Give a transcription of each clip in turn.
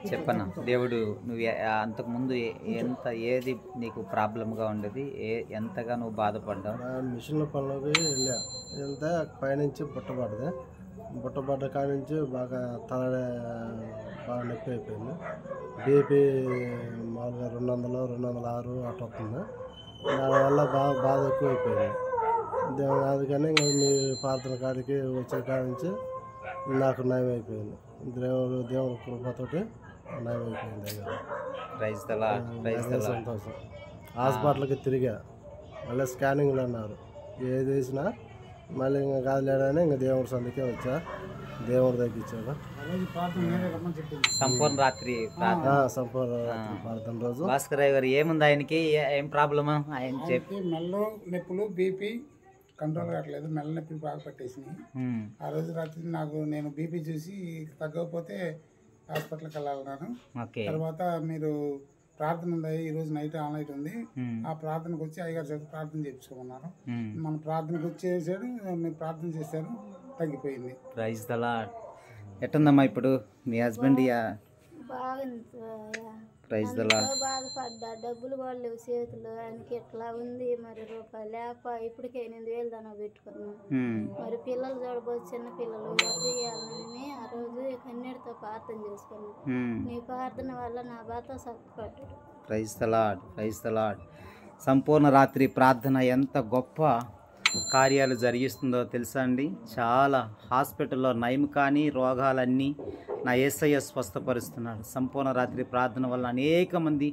చెప్పన్నా దేవుడు నువ్వు అంతకుముందు ఏది నీకు ప్రాబ్లంగా ఉండేది, ఎంతగా నువ్వు బాధపడ్డావు? మిషన్ల పనులకి వెళ్ళా, వెళ్తే పైనుంచి బుట్టపడ్డది. బుట్టపడ్డ కాడి నుంచి బాగా బాగా నొప్పి అయిపోయింది. బీపీ మామూలుగా 200, 206 అట్లా వస్తుంది. దానివల్ల బాధ ఎక్కువ అయిపోయింది. అందుకని ఇంకా మీ ప్రార్థన కాడికి వచ్చే కాడి నుంచి నాకు నయం అయిపోయింది. దేవుడు కృపతోటి నయం అయిపోయింది. సంతోషం. హాస్పిటల్కి తిరిగా, మళ్ళీ స్కానింగ్లు అన్నారు. ఏది వేసినా మళ్ళీ ఇంకా కాదులేడని ఇంకా దేవుడి సందుకే వచ్చా, దేవుడు తగ్గించాడు. సంపూర్ణ రాత్రి ప్రార్థన రోజు భాస్కర్ గారు ఏముంది, ఆయనకి ఏం ప్రాబ్లమా? ఆయన చెప్పి మెల్లో నొప్పులు, బీపీ కంట్రోల్ కావట్లేదు, మెల్ల నొప్పులు బాగా పట్టేసినాయి. ఆ రోజు రాత్రి నేను బీపీ చూసి తగ్గకపోతే హాస్పిటల్కి వెళ్ళాలన్నాను. తర్వాత మీరు ప్రార్థన ఉంది, ఈ రోజు నైట్ ఆన్ నైట్ ఉంది, ఆ ప్రార్థనకు వచ్చి అయ్యగారు చేత ప్రార్థన చేయించుకోమన్నారు. మన ప్రార్థనకు వచ్చేసాడు, మీరు ప్రార్థన చేశారు, తగ్గిపోయింది. Praise the lord. ఎట్టుందమ్మా ఇప్పుడు మీ హస్బెండ్? Praise the lord. బాధపడ్డా, డబ్బులు కూడా లేవు చేతులు, ఆయనకి ఎట్లా ఉంది మరి, రూపాయలు లేక ఇప్పటికే 8,000 దాకా పెట్టుకున్నాం. మరి పిల్లలు చూడబోదు, చిన్న పిల్లలు ఎవరు చేయాలని ఆ రోజు కన్నీటితో ప్రార్థన చేసుకున్నాం. నీ ప్రార్థన వల్ల నా భర్త సత్పడ్డాడు. Praise the lord, praise the lord. సంపూర్ణ రాత్రి ప్రార్థన ఎంత గొప్ప కార్యాలు జరిగిస్తుందో తెలుసా అండి. చాలా హాస్పిటల్లో నయం కానీ రోగాలన్నీ నా యేసయ్య స్వస్థపరుస్తున్నాడు. సంపూర్ణ రాత్రి ప్రార్థన వల్ల అనేక మంది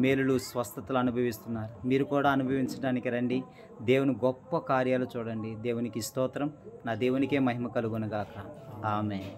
మేలులు, స్వస్థతలు అనుభవిస్తున్నారు. మీరు కూడా అనుభవించడానికి రండి. దేవుని గొప్ప కార్యాలు చూడండి. దేవునికి స్తోత్రం. నా దేవునికే మహిమ కలుగునుగాక. ఆమేన్.